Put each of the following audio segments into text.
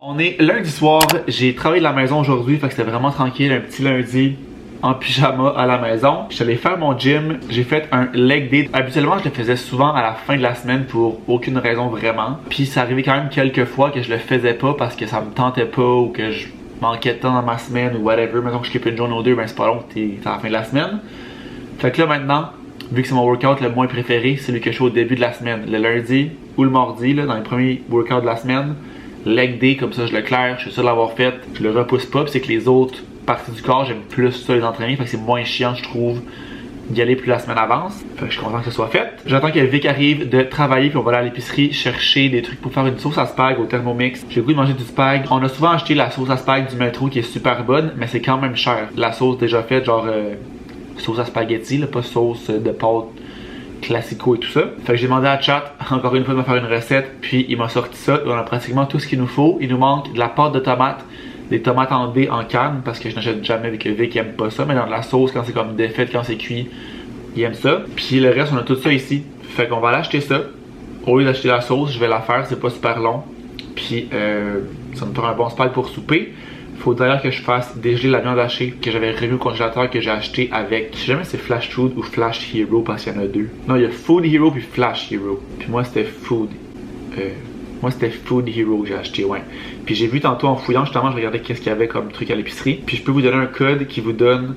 On est lundi soir, j'ai travaillé de la maison aujourd'hui, fait que c'était vraiment tranquille, un petit lundi en pyjama à la maison. Je suis allé faire mon gym, j'ai fait un leg day. Habituellement, je le faisais souvent à la fin de la semaine pour aucune raison vraiment. Puis ça arrivait quand même quelques fois que je le faisais pas parce que ça me tentait pas ou que je manquais de temps dans ma semaine ou whatever. Mettons que je skip une journée ou deux, ben c'est pas long, t'es à la fin de la semaine. Fait que là maintenant, vu que c'est mon workout le moins préféré, c'est celui que je fais au début de la semaine. Le lundi ou le mardi, là, dans les premiers workouts de la semaine. Leg day, comme ça je le claire, je suis sûr de l'avoir fait, je le repousse pas, puis c'est que les autres parties du corps, j'aime plus ça les entraîner, fait que c'est moins chiant je trouve d'y aller plus la semaine avance. Fait que je suis content que ce soit fait. J'attends que Vic arrive de travailler, puis on va aller à l'épicerie chercher des trucs pour faire une sauce à spag au Thermomix. J'ai le goût de manger du spag. On a souvent acheté la sauce à spag du métro qui est super bonne, mais c'est quand même cher. La sauce déjà faite, genre sauce à spaghetti, là, pas sauce de pâte classico et tout ça. Fait que j'ai demandé à Chat encore une fois de me faire une recette, puis il m'a sorti ça. On a pratiquement tout ce qu'il nous faut. Il nous manque de la pâte de tomate, des tomates en dés en canne, parce que je n'achète jamais avec Vic, il aime pas ça, mais dans de la sauce quand c'est comme défaite, quand c'est cuit, il aime ça. Puis le reste, on a tout ça ici. Fait qu'on va aller acheter ça. Au lieu d'acheter la sauce, je vais la faire, c'est pas super long. Puis ça me fera un bon spag pour souper. Faut d'ailleurs que je fasse dégeler la viande hachée que j'avais remis au congélateur que j'ai acheté avec, je sais jamais si c'est Flash Food ou Flash Hero parce qu'il y en a deux. Non, il y a Food Hero puis Flash Hero. Puis moi c'était Food Hero que j'ai acheté, ouais. Puis j'ai vu tantôt en fouillant justement, je regardais qu'est-ce qu'il y avait comme truc à l'épicerie. Puis je peux vous donner un code qui vous donne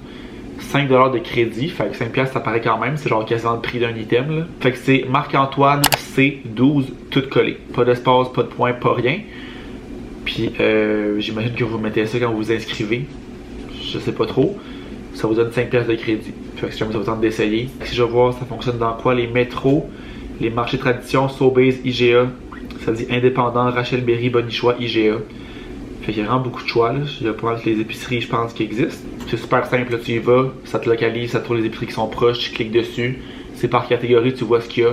5$ de crédit, fait que 5$ ça paraît quand même, c'est genre quasiment le prix d'un item là. Fait que c'est Marc-Antoine C12 tout collé. Pas d'espace, pas de point, pas rien. Puis j'imagine que vous mettez ça quand vous vous inscrivez. Je sais pas trop. Ça vous donne 5$ de crédit. Fait que si jamais ça vous tente d'essayer. Si je vois ça fonctionne dans quoi, les métros, les marchés tradition, Sobeys, IGA. Ça dit indépendant, Rachel Berry, Bonichois, IGA. Fait qu'il y a vraiment beaucoup de choix là. Il y a pas mal les épiceries je pense qui existent. C'est super simple, là, tu y vas, ça te localise, ça te trouve les épiceries qui sont proches, tu cliques dessus. C'est par catégorie, tu vois ce qu'il y a.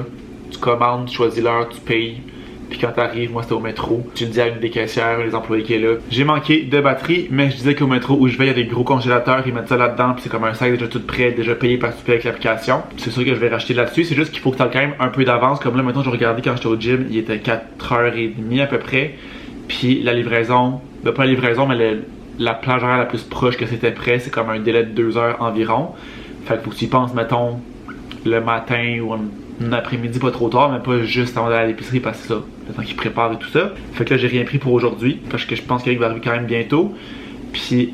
Tu commandes, tu choisis l'heure, tu payes. Puis quand t'arrives, moi c'était au métro, tu le dis à une des caissières, les employés qui est là. J'ai manqué de batterie, mais je disais qu'au métro où je vais, il y a des gros congélateurs, ils mettent ça là-dedans, puis c'est comme un sac déjà tout prêt, déjà payé parce que tu payes avec l'application. C'est sûr que je vais racheter là-dessus, c'est juste qu'il faut que tu aies quand même un peu d'avance. Comme là, maintenant, je regardais quand j'étais au gym, il était 4h30 à peu près. Puis la livraison, ben pas la livraison, mais la plage horaire la plus proche que c'était prêt, c'est comme un délai de 2 heures environ. Fait qu'il faut que tu y penses, mettons, le matin ou un après-midi pas trop tard, mais pas juste avant d'aller à l'épicerie parce que c'est ça, le temps qu'ils préparent et tout ça. Fait que là j'ai rien pris pour aujourd'hui parce que je pense qu'Eric va arriver quand même bientôt. Puis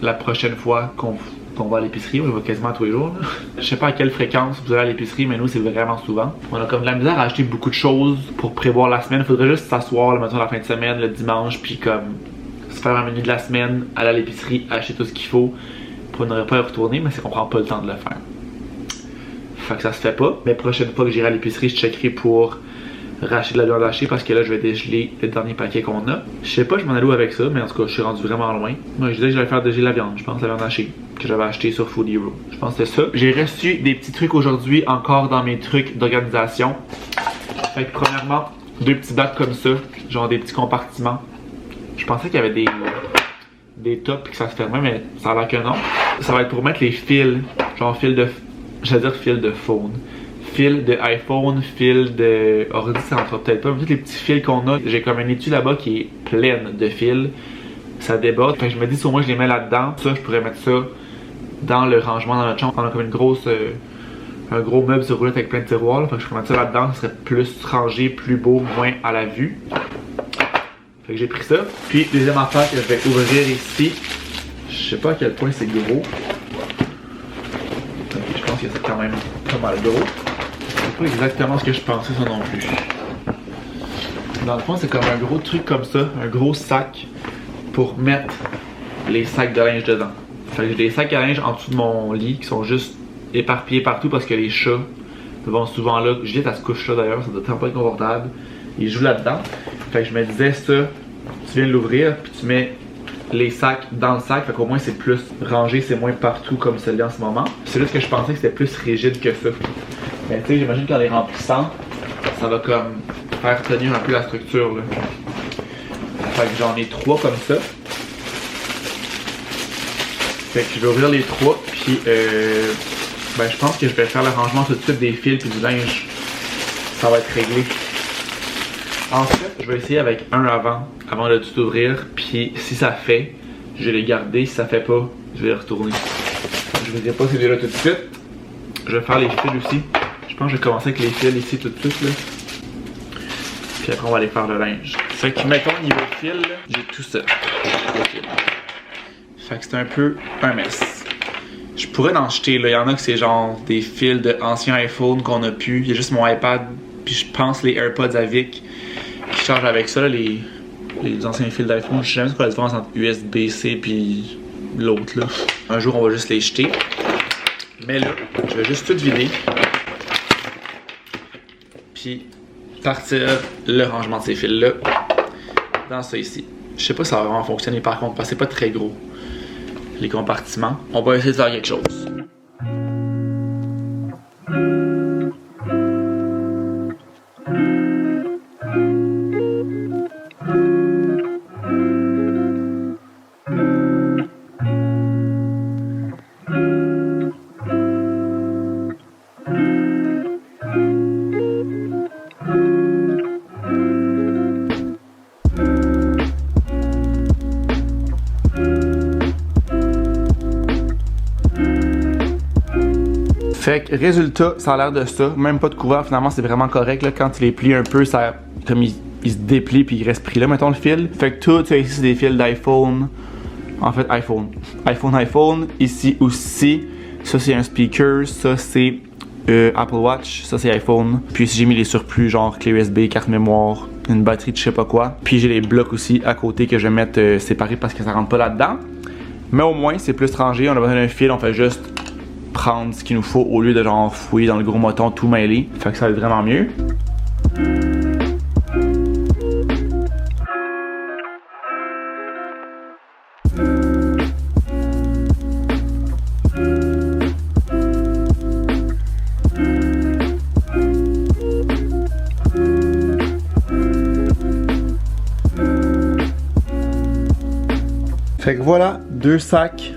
la prochaine fois qu'on va à l'épicerie, on va quasiment tous les jours. Là. Je sais pas à quelle fréquence vous allez à l'épicerie, mais nous c'est vraiment souvent. On a comme de la misère à acheter beaucoup de choses pour prévoir la semaine. Faudrait juste s'asseoir le matin, la fin de semaine, le dimanche, puis comme se faire un menu de la semaine, aller à l'épicerie, acheter tout ce qu'il faut pour ne pas y retourner, mais c'est qu'on prend pas le temps de le faire. Fait que ça se fait pas. Mais prochaine fois que j'irai à l'épicerie, je checkerai pour racheter de la viande hachée parce que là je vais dégeler le dernier paquet qu'on a. Je sais pas je m'en allais où avec ça, mais en tout cas je suis rendu vraiment loin. Moi je disais que j'allais faire dégeler la viande, je pense, la viande hachée que j'avais acheté sur Food Hero. Je pense que c'était ça. J'ai reçu des petits trucs aujourd'hui encore dans mes trucs d'organisation. Fait que premièrement, 2 petits bacs comme ça, genre des petits compartiments. Je pensais qu'il y avait des tops et que ça se fermait, mais ça a l'air que non. Ça va être pour mettre les fils, genre fil de phone. Fil de iPhone, fil de ordi, ça rentre peut-être pas. Mais tous les petits fils qu'on a, j'ai comme un étui là-bas qui est pleine de fils. Ça déborde. Fait que je me dis, si au moins je les mets là-dedans, ça, je pourrais mettre ça dans le rangement dans notre chambre. On a comme une grosse, un gros meuble sur roulette avec plein de tiroirs. Là. Fait que je pourrais mettre ça là-dedans. Ça serait plus rangé, plus beau, moins à la vue. Fait que j'ai pris ça. Puis, deuxième affaire que je vais ouvrir ici. Je sais pas à quel point c'est gros. Je pense que c'est quand même pas mal gros. C'est pas exactement ce que je pensais ça non plus. Dans le fond, c'est comme un gros truc comme ça, un gros sac pour mettre les sacs de linge dedans. Fait que j'ai des sacs à linge en dessous de mon lit qui sont juste éparpillés partout parce que les chats vont souvent là. Juliette elle se couche là d'ailleurs, ça doit tellement pas être confortable. Ils jouent là-dedans. Fait que je me disais ça, tu viens de l'ouvrir puis tu mets les sacs dans le sac, fait qu'au moins c'est plus rangé, c'est moins partout comme celui-là en ce moment. C'est juste que je pensais que c'était plus rigide que ça. Mais tu sais, j'imagine qu'en les remplissant, ça va comme faire tenir un peu la structure là. Fait que j'en ai 3 comme ça. Fait que je vais ouvrir les 3, puis ben je pense que je vais faire l'arrangement tout de suite des fils puis du linge. Ça va être réglé. En fait, je vais essayer avec un avant de tout ouvrir. Puis si ça fait, je vais les garder. Si ça fait pas, je vais les retourner. Je vous dirai pas c'est déjà tout de suite. Je vais faire les fils aussi. Je pense que je vais commencer avec les fils ici tout de suite là. Puis après on va aller faire le linge. Fait que mettons niveau fil, j'ai tout ça. Fait que c'est un peu un mess. Je pourrais en jeter là. Il y en a que c'est genre des fils de anciens iPhone qu'on a pu. Il y a juste mon iPad. Puis je pense les AirPods avec qui chargent avec ça là, les anciens fils d'iPhone. Je sais jamais c'est quoi la différence entre USB-C puis l'autre là. Un jour on va juste les jeter. Mais là, je vais juste tout vider. Puis partir le rangement de ces fils là dans ça ici. Je sais pas si ça va vraiment fonctionner par contre parce que c'est pas très gros les compartiments. On va essayer de faire quelque chose. Fait que résultat, ça a l'air de ça. Même pas de couvert, finalement c'est vraiment correct. Là. Quand il est plié un peu, ça, comme il se déplie puis il reste pris là, mettons le fil. Fait que tout ça ici c'est des fils d'iPhone. En fait iPhone. Ici aussi, ça c'est un speaker, ça c'est Apple Watch, ça c'est iPhone. Puis ici j'ai mis les surplus genre clé USB, carte mémoire, une batterie de je sais pas quoi. Puis j'ai les blocs aussi à côté que je vais mettre séparés parce que ça rentre pas là-dedans. Mais au moins c'est plus rangé, on a besoin d'un fil, on fait juste prendre ce qu'il nous faut au lieu de genre fouiller dans le gros moton tout mêlé. Fait que ça va être vraiment mieux. Fait que voilà, 2 sacs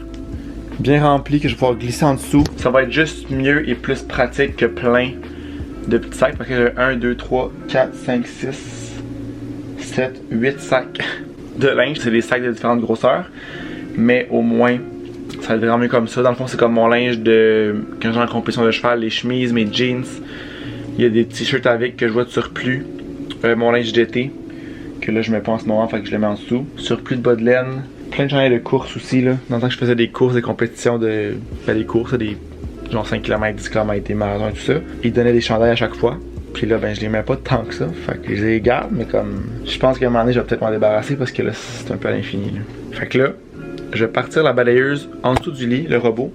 bien remplis que je vais pouvoir glisser en dessous. Ça va être juste mieux et plus pratique que plein de petits sacs parce que j'ai 1, 2, 3, 4, 5, 6, 7, 8 sacs de linge. C'est des sacs de différentes grosseurs, mais au moins ça va être vraiment mieux comme ça. Dans le fond, c'est comme mon linge de quand j'ai en compétition de cheval, les chemises, mes jeans. Il y a des t-shirts avec que je vois de surplus. Mon linge d'été que là je mets pas en ce moment, fait que je le mets en dessous. Surplus de bas de laine. Plein de chandails de course aussi là. Dans le temps que je faisais des courses, des compétitions de. Des courses, des genre 5 km, 10 km, des marathons et tout ça. Ils donnaient des chandails à chaque fois. Puis là ben je les mets pas tant que ça. Fait que je les garde, mais comme. Je pense qu'à un moment donné je vais peut-être m'en débarrasser parce que là c'est un peu à l'infini là. Fait que là, je vais partir la balayeuse en dessous du lit, le robot,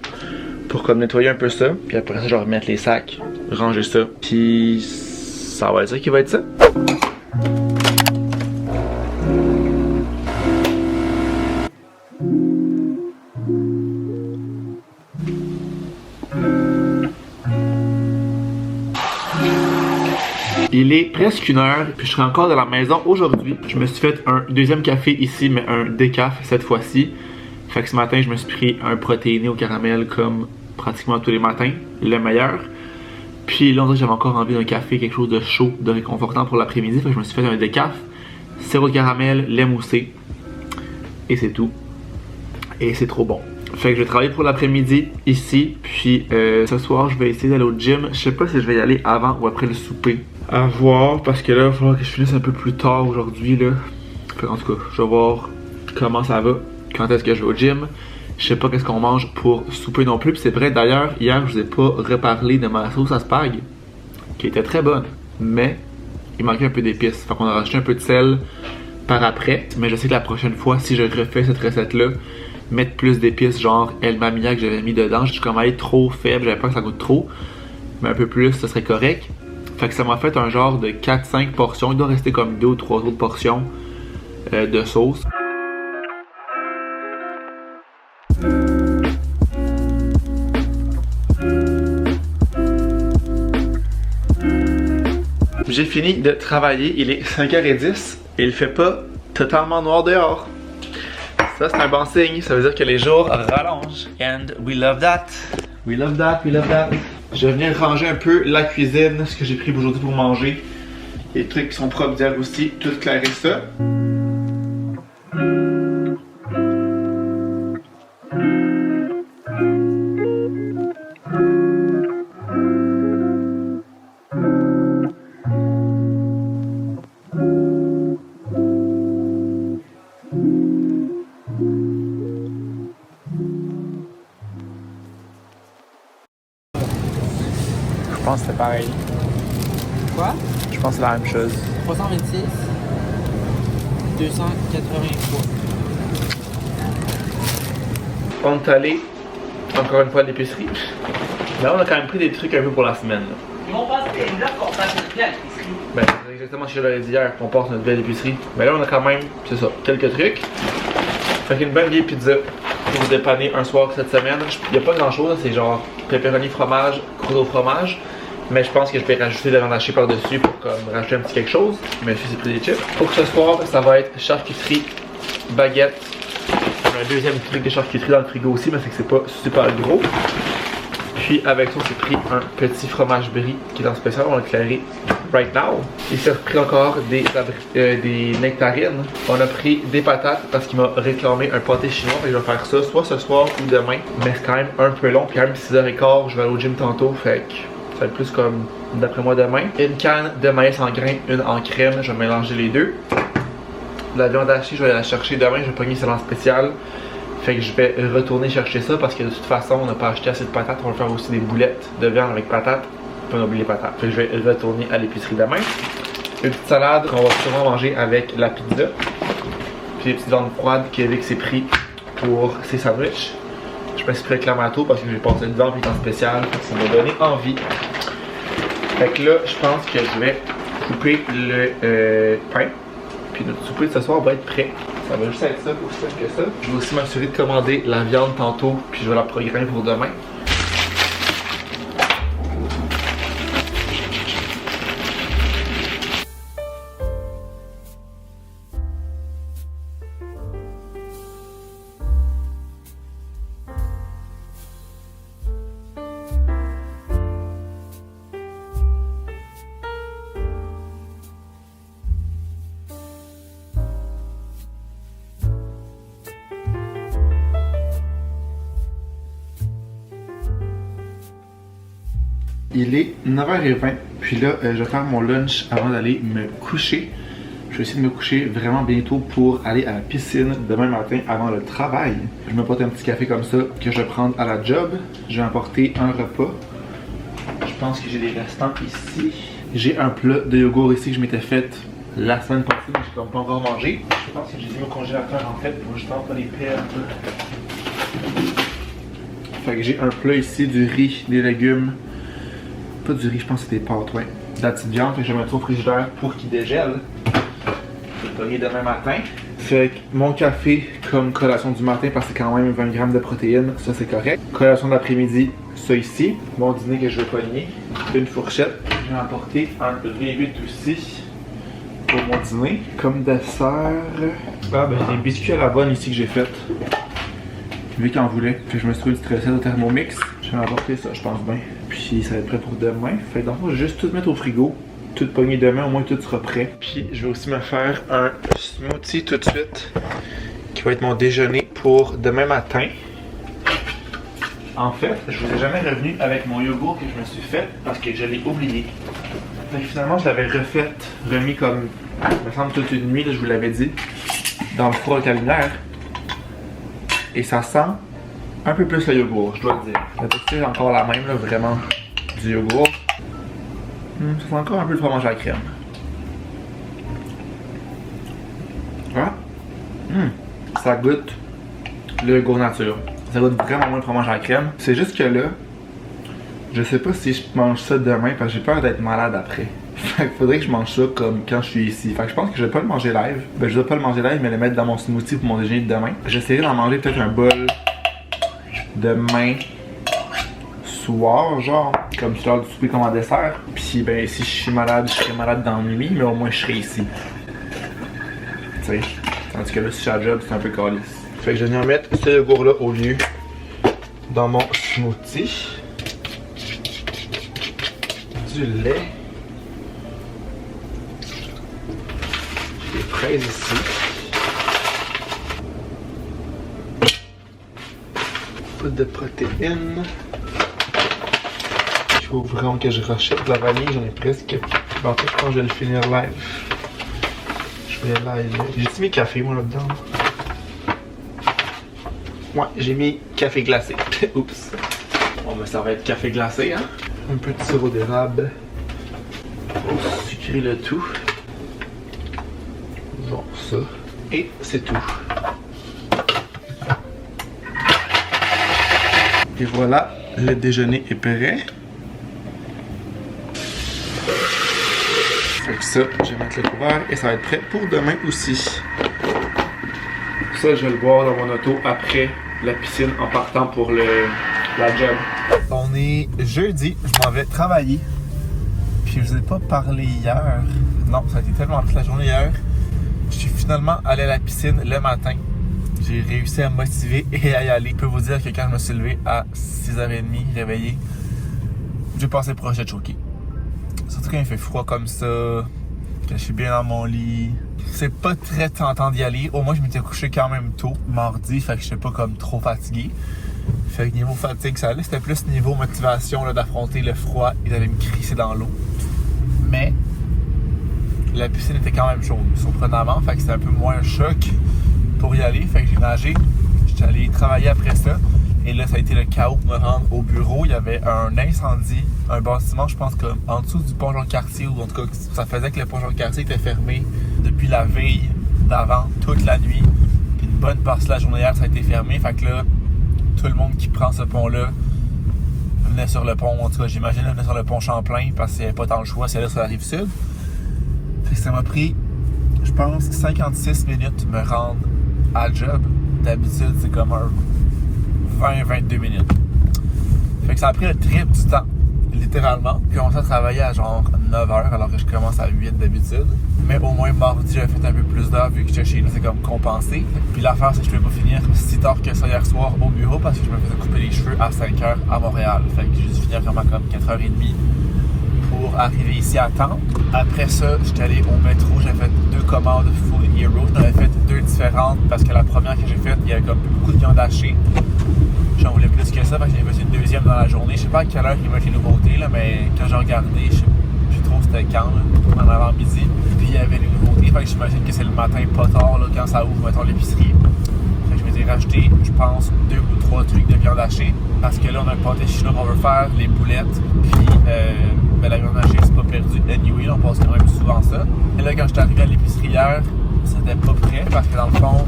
pour comme nettoyer un peu ça. Puis après ça je vais remettre les sacs, ranger ça. Puis ça va être ça qui va être ça. Il est presque 1h, puis je serai encore dans la maison aujourd'hui. Je me suis fait un deuxième café ici, mais un décaf cette fois-ci. Fait que ce matin, je me suis pris un protéiné au caramel comme pratiquement tous les matins, le meilleur. Puis là, on dirait que j'avais encore envie d'un café, quelque chose de chaud, de réconfortant pour l'après-midi. Fait que je me suis fait un décaf, sirop de caramel, lait moussé. Et c'est tout. Et c'est trop bon. Fait que je vais travailler pour l'après-midi ici. Puis ce soir, je vais essayer d'aller au gym. Je sais pas si je vais y aller avant ou après le souper. À voir, parce que là, il va falloir que je finisse un peu plus tard aujourd'hui là. Fait en tout cas, je vais voir comment ça va. Quand est-ce que je vais au gym. Je sais pas qu'est-ce qu'on mange pour souper non plus. Puis c'est vrai, d'ailleurs, hier, je vous ai pas reparlé de ma sauce à spag, qui était très bonne. Mais il manquait un peu d'épices. Fait qu'on a rajouté un peu de sel par après. Mais je sais que la prochaine fois, si je refais cette recette-là, mettre plus d'épices, genre El Mamia que j'avais mis dedans. Je suis comme allé trop faible, j'avais peur que ça goûte trop. Mais un peu plus, ça serait correct. Fait que ça m'a fait un genre de 4-5 portions. Il doit rester comme 2 ou 3 autres portions de sauce. J'ai fini de travailler, il est 5h10 et il fait pas totalement noir dehors. Ça c'est un bon signe, ça veut dire que les jours rallongent. And we love that. We love that, we love that. Je vais venir ranger un peu la cuisine, ce que j'ai pris aujourd'hui pour manger. Les trucs qui sont propres d'hier aussi, tout clairer ça. Je pense que c'est pareil. Quoi? Je pense que c'est la même chose. 326, 283. On est allé encore une fois à l'épicerie. Là, on a quand même pris des trucs un peu pour la semaine. Là. Ils m'ont passé une heure qu'on fasse notre vie à l'épicerie. Ben, c'est exactement ce que je l'avais dit hier, qu'on passe notre vie à l'épicerie. Mais là, on a quand même, c'est ça, quelques trucs. Fait qu'une bonne vieille pizza pour vous dépanner un soir cette semaine. Il n'y a pas grand chose, c'est genre pepperoni fromage, croûte au fromage. Mais je pense que je vais rajouter de la viande hachée par-dessus pour comme rajouter un petit quelque chose. Mais c'est pris des chips. Pour ce soir, ça va être charcuterie, baguette. Un deuxième truc de charcuterie dans le frigo aussi, mais c'est que c'est pas super gros. Puis avec ça, j'ai pris un petit fromage brie qui est en spécial, on va l'éclairer right now. Il s'est repris encore des nectarines. On a pris des patates parce qu'il m'a réclamé un pâté chinois. Fait que je vais faire ça soit ce soir ou demain. Mais c'est quand même un peu long. Puis quand même 6h15, je vais aller au gym tantôt. Fait que ça va être plus comme d'après moi demain. Une canne de maïs en grains, une en crème. Je vais mélanger les deux. La viande hachée, je vais aller la chercher demain. Je vais pogner celle en spécial. Fait que je vais retourner chercher ça parce que de toute façon, on n'a pas acheté assez de patates. On va faire aussi des boulettes de viande avec patates. Puis on a oublié les patates. Fait que je vais retourner à l'épicerie demain. Une petite salade qu'on va sûrement manger avec la pizza. Puis des petites viandes froides qu'Eric s'est pris pour ses sandwichs. Je me suis pris clamato parce que j'ai passé une viande qui est en spécial. Ça m'a donné envie. Fait que là, je pense que je vais couper le pain. Puis notre souper de ce soir va être prêt. Ça va juste être ça, aussi simple que ça. Je vais aussi m'assurer de commander la viande tantôt, puis je vais la programmer pour demain. Il est 9h20, puis là, je vais faire mon lunch avant d'aller me coucher. Je vais essayer de me coucher vraiment bientôt pour aller à la piscine demain matin avant le travail. Je me porte un petit café comme ça que je vais prendre à la job. Je vais emporter un repas. Je pense que j'ai des restants ici. J'ai un plat de yogourt ici que je m'étais fait la semaine passée, mais je ne peux pas encore manger. Je pense que j'ai mis au congélateur en fait pour justement pas les perdre. Fait que j'ai un plat ici, du riz, des légumes. Pas du riz, je pense que c'était des pâtes, ouais. De la petite viande, que je vais mettre au frigidaire pour qu'il dégèle. Je vais le pogner demain matin. Fait que mon café comme collation du matin, parce que c'est quand même 20 grammes de protéines, ça c'est correct. Collation de l'après-midi, ça ici. Mon dîner que je vais pogner, une fourchette. Je vais apporter un V8 aussi pour mon dîner. Comme dessert, ah ben j'ai des biscuits à la bonne ici que j'ai fait. Vu qu'il en voulait, fait que je me suis trouvé du stressé au Thermomix. Je vais apporter ça, je pense bien. Puis ça va être prêt pour demain. Fait que dans le fond, je vais juste tout mettre au frigo. Tout pogner demain, au moins tout sera prêt. Puis je vais aussi me faire un smoothie tout de suite. Qui va être mon déjeuner pour demain matin. En fait, je vous ai jamais revenu avec mon yogourt que je me suis fait parce que je l'ai oublié. Fait que finalement, je l'avais remis comme, il me semble toute une nuit, là, je vous l'avais dit, dans le four avec la lumière. Et ça sent un peu plus le yogourt, je dois le dire. La texture est encore la même, là, vraiment, du yogourt. Ça sent encore un peu le fromage à la crème. Ah! Ça goûte le yogourt nature. Ça goûte vraiment moins le fromage à la crème. C'est juste que là, je sais pas si je mange ça demain parce que j'ai peur d'être malade après. Fait qu'il faudrait que je mange ça comme quand je suis ici. Fait que je pense que je vais pas le manger live. Ben je vais pas le manger live mais le mettre dans mon smoothie pour mon déjeuner de demain. J'essaierai d'en manger peut-être un bol demain soir, genre, comme sur l'heure du souper comme en dessert. Puis ben si je suis malade, je serai malade dans la nuit, mais au moins je serai ici. Tu sais. Tandis que là si je suis à la job, c'est un peu calice. Fait que je viens mettre ce yogourt là au lieu dans mon smoothie. Du lait. fraises ici. Peu de protéines. Il faut vraiment que je rachète de la vanille, j'en ai presque. Bon, en fait, je pense que je vais le finir live. Je vais live. J'ai-tu mis café, moi, là-dedans? Ouais, j'ai mis café glacé. Oups. Bon, ben, ça va être café glacé, hein? Un peu de sirop d'érable. Pour sucrer le tout. Bon, ça. Et c'est tout. Et voilà, le déjeuner est prêt. Fait que ça, je vais mettre le couvert et ça va être prêt pour demain aussi. Ça, je vais le boire dans mon auto après la piscine en partant pour la job. On est jeudi, je m'en vais travailler. Puis je vous ai pas parlé hier. Non, ça a été tellement toute la journée hier. Je suis finalement allé à la piscine le matin. J'ai réussi à me motiver et à y aller. Je peux vous dire que quand je me suis levé à 6h30 réveillé, j'ai passé proche de choquer. Surtout quand il fait froid comme ça, que je suis bien dans mon lit. C'est pas très tentant d'y aller. Au moins, je m'étais couché quand même tôt, mardi, fait que je suis pas comme trop fatigué. Fait que niveau fatigue, ça allait. C'était plus niveau motivation d'affronter le froid et d'aller me crisser dans l'eau. Mais la piscine était quand même chaude, surprenamment. Fait que c'était un peu moins un choc pour y aller. Fait que j'ai nagé. J'étais allé travailler après ça. Et là, ça a été le chaos pour me rendre au bureau. Il y avait un incendie, un bâtiment, je pense qu'en dessous du pont Jean-Cartier, ou en tout cas, ça faisait que le pont Jean-Cartier était fermé depuis la veille d'avant, toute la nuit. Puis une bonne partie de la journée hier, ça a été fermé. Fait que là, tout le monde qui prend ce pont-là venait sur le pont, en tout cas, j'imagine, venait sur le pont Champlain, parce qu'il n'y avait pas tant le choix, c'est là sur la rive sud. Fait que ça m'a pris, je pense, 56 minutes de me rendre à la job. D'habitude, c'est comme un 20-22 minutes. Fait que ça a pris le triple du temps, littéralement. J'ai commencé à travailler à genre 9h alors que je commence à 8 d'habitude. Mais au moins mardi, j'avais fait un peu plus d'heures vu que j'étais chez nous, c'est comme compensé. Puis l'affaire, c'est que je ne pouvais pas finir si tard que ça hier soir au bureau parce que je me faisais couper les cheveux à 5h à Montréal. Fait que j'ai dû finir vraiment comme 4h30 pour arriver ici à temps. Après ça, j'étais allé au métro, j'avais fait 2 commandes Food Hero. J'en avais fait 2 différentes parce que la première que j'ai faite, il y avait comme beaucoup de viande hachée. J'en voulais plus que ça, parce que j'en ai fait une deuxième dans la journée. Je sais pas à quelle heure il m'a fait les nouveautés, là, mais quand j'ai regardé, je sais plus trop c'était quand, là, en avant-midi. Puis il y avait les nouveautés, fait que j'imagine que c'est le matin pas tard, là, quand ça ouvre, mettons, l'épicerie. Fait que je m'étais racheté, je pense, 2 ou 3 trucs de viande hachée. Parce que là, on a un pâté chinois qu'on veut faire, les boulettes. Puis ben, la viande hachée, c'est pas perdu. Anyway, on passe quand même souvent ça. Et là, quand j'étais arrivé à l'épicerie hier, c'était pas prêt, parce que dans le fond,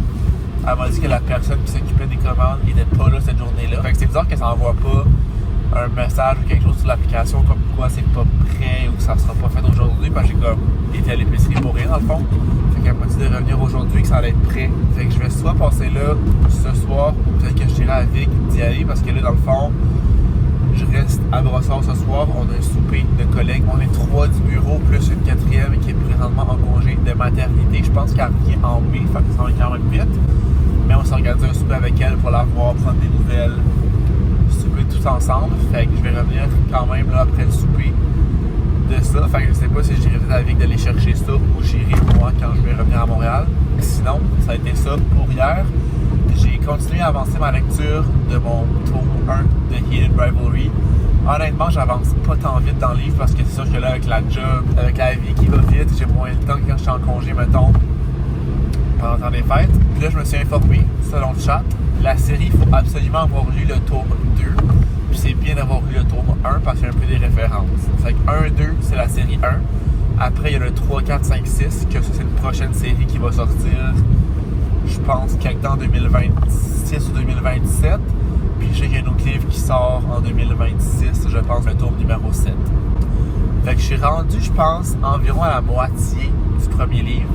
elle m'a dit que la personne qui s'occupait des commandes n'était pas là cette journée-là. Fait que c'est bizarre qu'elle s'envoie pas un message ou quelque chose sur l'application comme quoi c'est pas prêt ou que ça sera pas fait aujourd'hui. Parce que j'ai comme été à l'épicerie pour rien dans le fond. Fait qu'elle m'a dit de revenir aujourd'hui que ça allait être prêt. Fait que je vais soit passer là ce soir ou peut-être que je dirai à Vic d'y aller parce que là dans le fond, je reste à Brossard ce soir. On a un souper de collègues. On est 3 du bureau plus une 4e qui est présentement en congé de maternité. Je pense qu'elle revient en mai, fait que ça va quand même vite. Mais on s'est organisé un souper avec elle pour la voir, prendre des nouvelles, souper tous ensemble. Fait que je vais revenir quand même là après le souper de ça. Fait que je sais pas si j'irai peut-être avec d'aller chercher ça ou j'irai moi quand je vais revenir à Montréal. Sinon, ça a été ça pour hier. J'ai continué à avancer ma lecture de mon tome 1 de Hidden Rivalry. Honnêtement, j'avance pas tant vite dans le livre parce que c'est sûr que là, avec la job, avec la vie qui va vite, j'ai moins le temps que quand je suis en congé, mettons, pendant le temps des fêtes. Puis là, je me suis informé, selon le chat, la série, il faut absolument avoir lu le tome 2. Puis c'est bien d'avoir lu le tome 1 parce qu'il y a un peu des références. Fait que 1-2, c'est la série 1. Après, il y a le 3, 4, 5, 6, que ça, c'est une prochaine série qui va sortir, je pense, quelque temps en 2026 ou 2027. Puis je sais qu'il y a un autre livre qui sort en 2026, je pense, le tome numéro 7. Fait que je suis rendu, je pense, environ à la moitié du premier livre.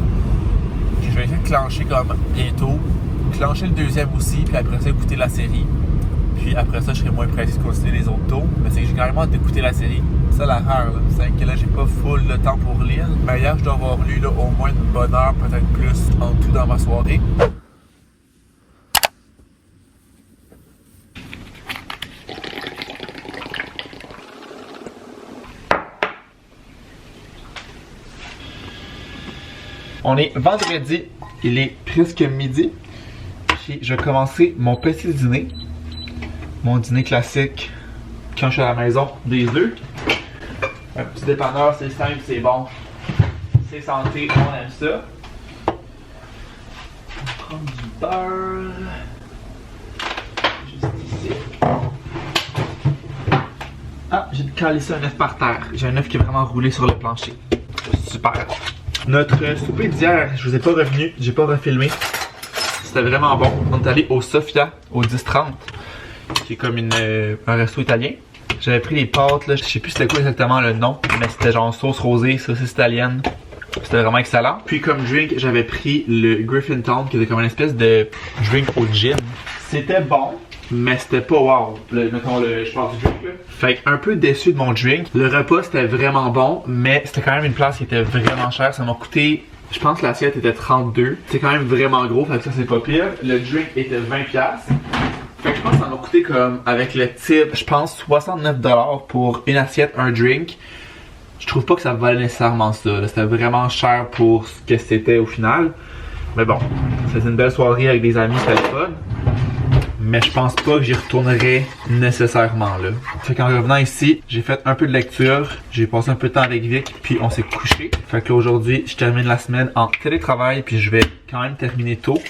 Je vais essayer de clencher comme bientôt, clencher le deuxième aussi, puis après ça, écouter la série. Puis après ça, je serai moins pressé de continuer les autres tomes. Mais c'est que j'ai carrément hâte d'écouter la série. Ça, l'affaire, là. C'est que là, j'ai pas full le temps pour lire. Mais hier, je dois avoir lu là, au moins une bonne heure, peut-être plus, en tout dans ma soirée. On est vendredi, il est presque midi. Puis je vais commencer mon petit dîner. Mon dîner classique quand je suis à la maison, des œufs. Un petit dépanneur, c'est simple, c'est bon. C'est santé, on aime ça. On va prendre du beurre. Juste ici. Ah, j'ai calissé un œuf par terre. J'ai un œuf qui est vraiment roulé sur le plancher. Super. Notre souper d'hier, je vous ai pas revenu, j'ai pas refilmé. C'était vraiment bon. On est allé au Sofia, au 10-30, qui est comme un resto italien. J'avais pris les pâtes, là, je sais plus c'était quoi exactement le nom, mais c'était genre sauce rosée, saucisse italienne. C'était vraiment excellent. Puis comme drink, j'avais pris le Griffintown, qui était comme une espèce de drink au gin. C'était bon, mais c'était pas wow. Je parle du drink là. Fait un peu déçu de mon drink. Le repas c'était vraiment bon, mais c'était quand même une place qui était vraiment chère. Ça m'a coûté, je pense que l'assiette était 32. C'est quand même vraiment gros, fait que ça c'est pas pire. Le drink était 20$. Fait que je pense que ça m'a coûté comme, avec le type, je pense 69$ pour une assiette, un drink. Je trouve pas que ça valait nécessairement ça. C'était vraiment cher pour ce que c'était au final. Mais bon, c'était une belle soirée avec des amis, c'était le fun. Mais je pense pas que j'y retournerai nécessairement là. Fait qu'en revenant ici, j'ai fait un peu de lecture. J'ai passé un peu de temps avec Vic, puis on s'est couché. Fait qu'aujourd'hui, je termine la semaine en télétravail, puis je vais quand même terminer tôt.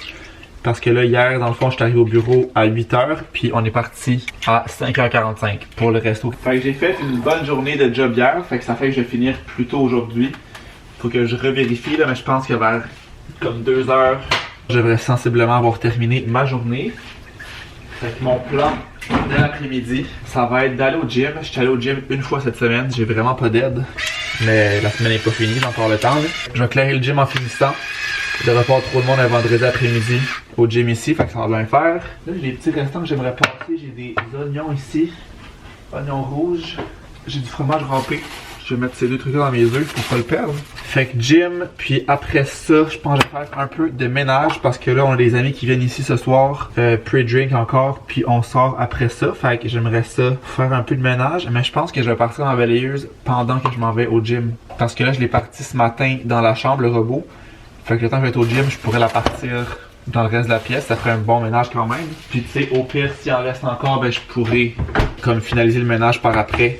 Parce que là, hier, dans le fond, je suis arrivé au bureau à 8h, puis on est parti à 5h45 pour le resto. Fait que j'ai fait une bonne journée de job hier, fait que ça fait que je vais finir plus tôt aujourd'hui. Faut que je revérifie, là, mais je pense que vers comme 2h, je devrais sensiblement avoir terminé ma journée. Fait que mon plan de l'après-midi, ça va être d'aller au gym. Je suis allé au gym une fois cette semaine, j'ai vraiment pas d'aide. Mais la semaine n'est pas finie, j'ai encore le temps. Là. Je vais clairer le gym en finissant. Il devrait pas avoir trop de monde un vendredi après-midi au gym ici, fait que ça va bien faire. Là, j'ai des petits restants que j'aimerais passer. J'ai des oignons ici, oignons rouges. J'ai du fromage râpé. Je vais mettre ces deux trucs là dans mes œufs pour pas le perdre. Fait que gym, puis après ça, je pense que je vais faire un peu de ménage parce que là, on a des amis qui viennent ici ce soir, pre-drink encore, puis on sort après ça. Fait que j'aimerais ça faire un peu de ménage, mais je pense que je vais partir en balayeuse pendant que je m'en vais au gym. Parce que là, je l'ai parti ce matin dans la chambre, le robot. Fait que le temps que je vais être au gym, je pourrais la partir dans le reste de la pièce. Ça ferait un bon ménage quand même. Puis tu sais, au pire, s'il en reste encore, ben je pourrais comme finaliser le ménage par après.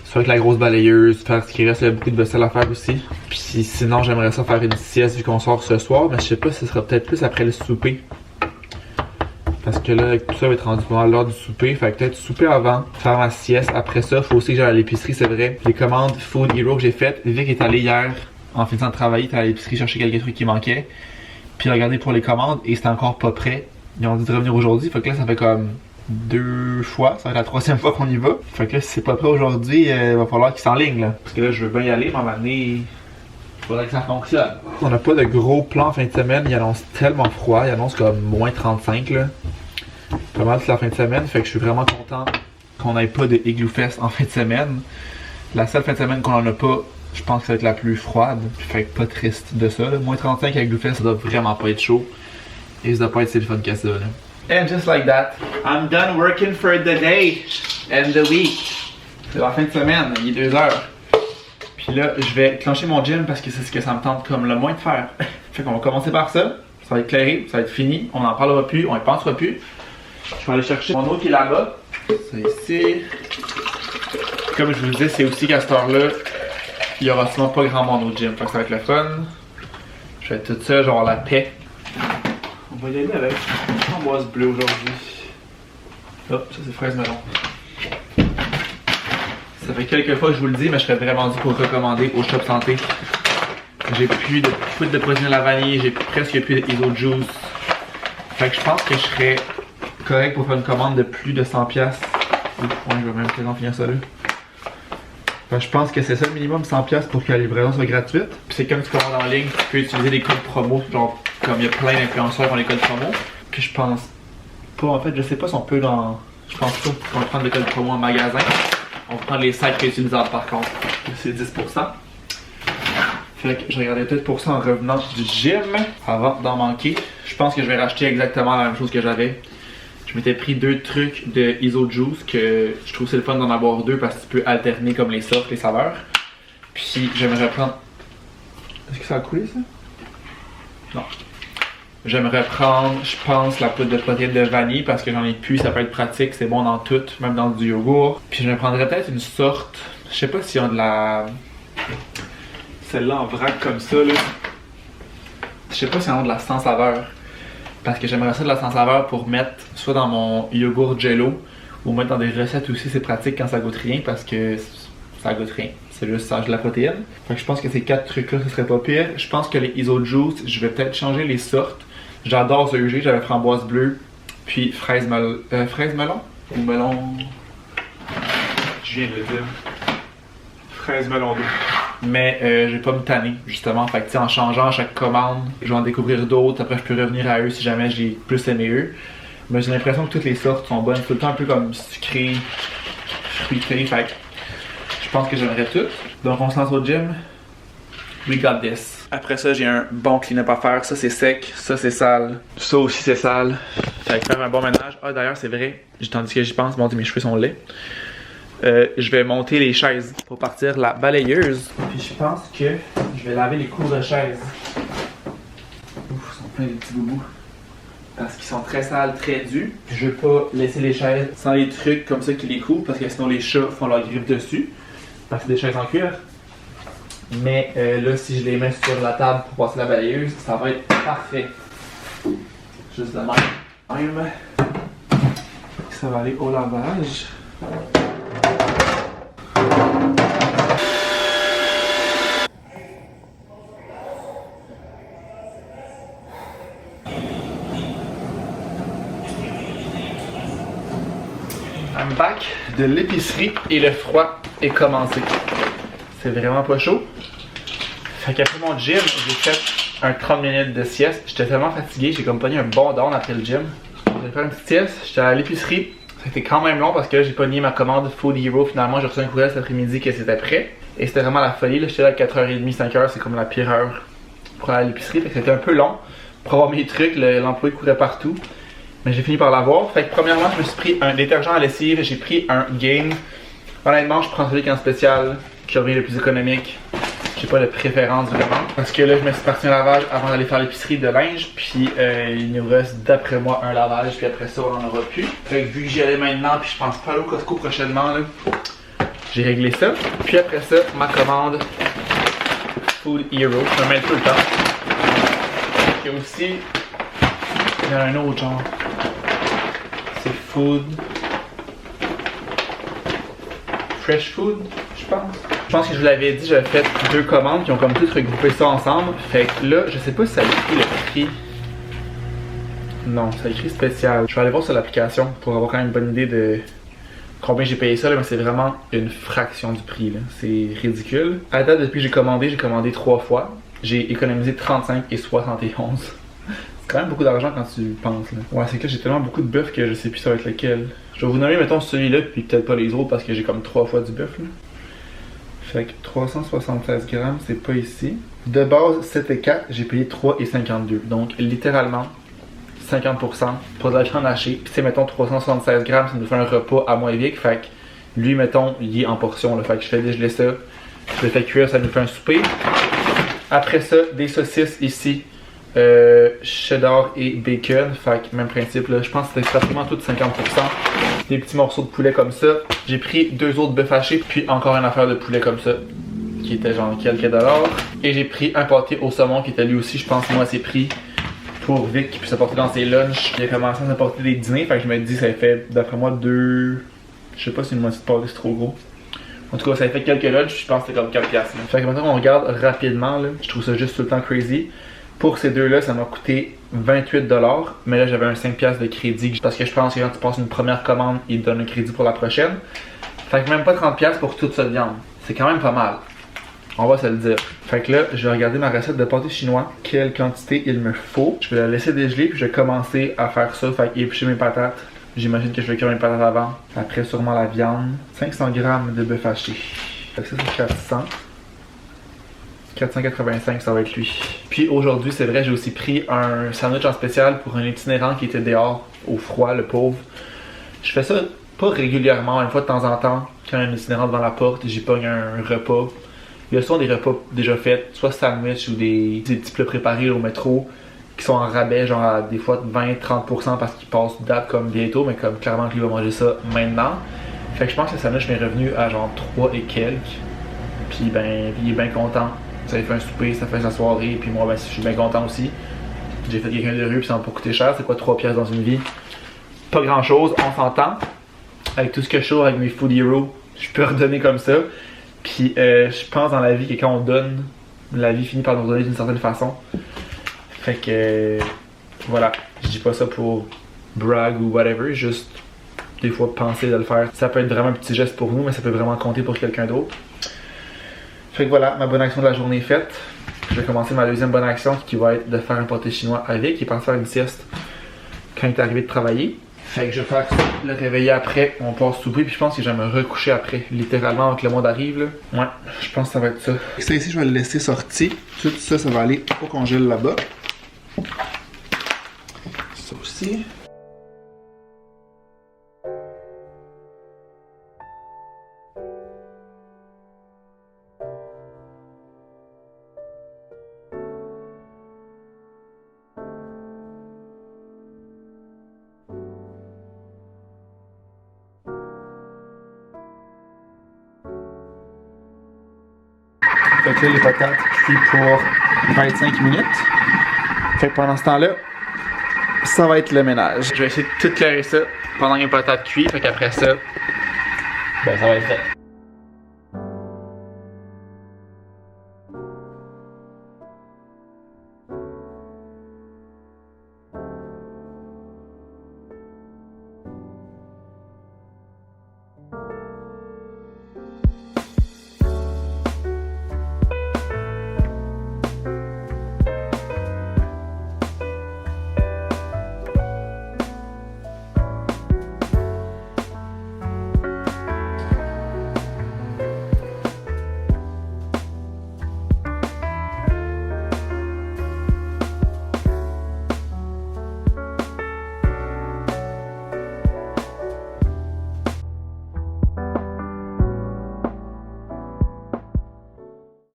Soit avec la grosse balayeuse, faire ce qui reste, il y a beaucoup de vaisselle à faire aussi. Puis sinon, j'aimerais ça faire une sieste vu qu'on sort ce soir. Mais je sais pas si ce sera peut-être plus après le souper. Parce que là, tout ça va être rendu pendant l'heure du souper. Fait que peut-être souper avant, faire ma sieste. Après ça, faut aussi que j'aille à l'épicerie, c'est vrai. Les commandes Food Hero que j'ai faites, Vic est allé hier. En finissant de travailler, t'es à l'épicerie chercher quelques trucs qui manquaient. Puis regarder pour les commandes et c'était encore pas prêt. Ils ont dit de revenir aujourd'hui. Fait que là, ça fait comme 2 fois. Ça va être la 3e fois qu'on y va. Fait que là, si c'est pas prêt aujourd'hui, il va falloir qu'ils s'enlignent là. Parce que là, je veux bien y aller, mais à un moment donné, il faudrait que ça fonctionne. On n'a pas de gros plan en fin de semaine. Il annonce tellement froid. Il annonce comme moins 35 là. Pas mal toute la fin de semaine. Fait que je suis vraiment content qu'on n'ait pas de Igloo Fest en fin de semaine. La seule fin de semaine qu'on en a pas, je pense que ça va être la plus froide. Fait que pas triste de ça. Là. Moins 35 avec Igloo Fest, ça doit vraiment pas être chaud. Et ça doit pas être si le fun que ça. Là. And just like that, I'm done working for the day and the week. C'est la fin de semaine, il est 2h. Puis là, je vais clencher mon gym parce que c'est ce que ça me tente comme le moins de faire. Fait qu'on va commencer par ça. Ça va être clairé, ça va être fini. On n'en parlera plus, on y pensera plus. Je vais aller chercher mon eau qui est là-bas. C'est ici. Comme je vous disais, c'est aussi qu'à cette heure-là, il y aura sûrement pas grand monde au gym. Fait que ça va être le fun. Je vais être tout seul, genre la paix. On va y aller avec une framboise bleue aujourd'hui. Hop, ça c'est fraise melon. Ça fait quelques fois que je vous le dis, mais je serais vraiment dû pour recommander au Shop Santé. J'ai plus de poudre de poison à la vanille, j'ai presque plus de Iso Juice. Fait que je pense que je serais correct pour faire une commande de plus de 100$. Ouf, ouais, je vais même quasiment finir ça là. Fait que je pense que c'est ça le minimum 100$ pour que la livraison soit gratuite. Puis c'est comme tu commandes en ligne, tu peux utiliser des codes promo, genre comme il y a plein d'influenceurs qui ont les codes promo. Puis je pense pas, en fait, je sais pas si on peut dans. Je pense pas qu'on va prendre le code promo en magasin. On va prendre les sites réutilisables par contre. C'est 10%. Fait que je regardais peut-être pour ça en revenant du gym avant d'en manquer. Je pense que je vais racheter exactement la même chose que j'avais. Je m'étais pris 2 trucs de Iso Juice que je trouve c'est le fun d'en avoir 2 parce que tu peux alterner comme les sortes, les saveurs. Puis j'aimerais prendre. Est-ce que ça a coulé ça? Non. J'aimerais prendre, je pense, la poudre de protéines de vanille parce que j'en ai plus, ça peut être pratique, c'est bon dans tout, même dans du yogourt. Puis je me prendrais peut-être une sorte, je sais pas s'ils ont de la... Celle-là en vrac comme ça, là. Je sais pas s'ils ont de la sans saveur. Parce que j'aimerais ça de la sans saveur pour mettre soit dans mon yogourt jello ou mettre dans des recettes aussi, c'est pratique quand ça goûte rien parce que ça goûte rien. C'est juste ça, de la protéine. Fait que je pense que ces 4 trucs-là, ce serait pas pire. Je pense que les Iso Juice, je vais peut-être changer les sortes. J'adore ce EG, j'avais framboise bleue, puis fraise melon ou melon. Je viens de le dire. Fraise melon d'eau. Mais je vais pas me tanner, justement. Fait que en changeant à chaque commande, je vais en découvrir d'autres. Après, je peux revenir à eux si jamais j'ai plus aimé eux. Mais j'ai l'impression que toutes les sortes sont bonnes. Tout le temps un peu comme sucré, fruité. Fait que je pense que j'aimerais tout. Donc on se lance au gym. We got this. Après ça, j'ai un bon clean-up à faire. Ça, c'est sec. Ça, c'est sale. Ça aussi, c'est sale. Fait que faire un bon ménage. Ah, d'ailleurs, c'est vrai. Tandis que j'y pense, mon Dieu, mes cheveux sont laids. Je vais monter les chaises pour partir la balayeuse. Puis je pense que je vais laver les cours de chaises. Ouf, ils sont pleins de petits boubous. Parce qu'ils sont très sales, très dus. Puis je veux pas laisser les chaises sans les trucs comme ça qui les couvrent. Parce que sinon, les chats font leur griffe dessus. Parce que c'est des chaises en cuir. Mais là, si je les mets sur la table pour passer la balayeuse, ça va être parfait. Juste de même. Ça va aller au lavage. I'm back de l'épicerie et le froid est commencé. C'est vraiment pas chaud. Fait qu'après mon gym, j'ai fait un 30 minutes de sieste. J'étais tellement fatigué, j'ai comme pogné un bon down après le gym. J'ai fait une petite sieste, j'étais à l'épicerie. C'était quand même long parce que j'ai pogné ma commande Food Hero. Finalement, j'ai reçu un courriel cet après-midi que c'était prêt. Et c'était vraiment la folie. J'étais là à 4h30, 5h, c'est comme la pire heure pour aller à l'épicerie. Fait que c'était un peu long pour avoir mes trucs. L'employé courait partout. Mais j'ai fini par l'avoir. Fait que premièrement, je me suis pris un détergent à lessive. J'ai pris un Gain. Honnêtement, je prends celui qui est en spécial, qui revient le plus économique. J'ai pas de préférence vraiment. Parce que là, je me suis parti un lavage avant d'aller faire l'épicerie de linge. Puis il nous reste d'après moi un lavage. Puis après ça, on en aura plus. Fait que vu que j'y allais maintenant, puis je pense pas aller au Costco prochainement, là, j'ai réglé ça. Puis après ça, ma commande Food Hero. Je me mets tout le temps. Il y a aussi. Il y en a un autre genre. C'est Food. Fresh Food, je pense. Je pense que je vous l'avais dit, j'avais fait 2 commandes qui ont comme toutes regroupé ça ensemble. Fait que là, je sais pas si ça a écrit le prix. Non, ça a écrit spécial. Je vais aller voir sur l'application pour avoir quand même une bonne idée de combien j'ai payé ça, là, mais c'est vraiment une fraction du prix. C'est ridicule. À date, depuis que j'ai commandé 3 fois. J'ai économisé 35 et 71. C'est quand même beaucoup d'argent quand tu penses. Là. Ouais, c'est que j'ai tellement beaucoup de bœuf que je sais plus ça va être lequel. Je vais vous nommer, mettons, celui-là, puis peut-être pas les autres parce que j'ai comme 3 fois du bœuf. Fait que 376 grammes, c'est pas ici. De base, 7 et 4, j'ai payé 3,52. Donc, littéralement, 50% pour de la viande hachée. Puis, c'est mettons 376 grammes, ça nous fait un repas à moins vic. Fait que lui, mettons, il est en portion. Là. Fait que je fais dégeler ça. Je le fais cuire, ça nous fait un souper. Après ça, des saucisses ici. Cheddar et bacon, fait que même principe là, je pense que c'était pratiquement tout 50%. Des petits morceaux de poulet comme ça. J'ai pris 2 autres bœufs hachés, puis encore une affaire de poulet comme ça, qui était genre quelques dollars. Et j'ai pris un pâté au saumon qui était lui aussi, je pense, moi, assez pris pour Vic qui puisse apporter dans ses lunchs. Il a commencé à s'apporter des dîners, fait que je me dis, ça fait d'après moi 2. Je sais pas si une moitié de pâté c'est trop gros. En tout cas, ça fait quelques lunchs, je pense que c'était comme 4$. Fait que maintenant on regarde rapidement, là, je trouve ça juste tout le temps crazy. Pour ces deux-là, ça m'a coûté 28$, mais là j'avais un 5$ de crédit parce que je pense que quand tu passes une première commande, ils te donnent un crédit pour la prochaine. Fait que même pas 30$ pour toute cette viande. C'est quand même pas mal. On va se le dire. Fait que là, je vais regarder ma recette de pâté chinois, quelle quantité il me faut. Je vais la laisser dégeler puis je vais commencer à faire ça. Fait qu'éplucher mes patates. J'imagine que je vais cuire mes patates avant. Après sûrement la viande. 500 g de bœuf haché. Fait que ça c'est 400. 485, ça va être lui. Puis aujourd'hui, c'est vrai, j'ai aussi pris un sandwich en spécial pour un itinérant qui était dehors, au froid, le pauvre. Je fais ça pas régulièrement, une fois de temps en temps. Quand il y a un itinérant devant la porte, j'y pogne un repas. Il y a souvent des repas déjà faits, soit sandwich ou des petits plats préparés au métro. qui sont en rabais, genre à des fois 20-30% parce qu'ils passent date comme bientôt, mais comme clairement que lui va manger ça maintenant. Fait que je pense que ça je m'ai revenu à genre 3 et quelques. Puis ben, il est bien content. Ça lui fait un souper, ça fait sa soirée, puis moi ben, je suis bien content aussi. J'ai fait quelqu'un de rue, puis ça m'a pas coûté cher. C'est quoi 3 pièces dans une vie? Pas grand chose, on s'entend. Avec tout ce que je fais avec mes Food Heroes, je peux redonner comme ça. Puis je pense dans la vie que quand on donne, la vie finit par nous donner d'une certaine façon. Fait que voilà, je dis pas ça pour brag ou whatever, juste des fois penser de le faire. Ça peut être vraiment un petit geste pour nous, mais ça peut vraiment compter pour quelqu'un d'autre. Fait que voilà, ma bonne action de la journée est faite. Je vais commencer ma deuxième bonne action qui va être de faire un pâté chinois avec. Il est parti faire une sieste quand il est arrivé de travailler. Fait que je vais faire le réveiller après, on passe souper, puis je pense que je vais me recoucher après, littéralement, avant que le monde arrive là. Ouais, je pense que ça va être ça. Ça ici, je vais le laisser sortir. Tout ça, ça va aller au congèle là-bas. Ça aussi. Fait que là, les patates cuites pour 25 minutes. Fait que pendant ce temps-là, ça va être le ménage. Je vais essayer de tout clairer ça pendant que les patates cuites. Fait qu'après ça, ben ça va être fait.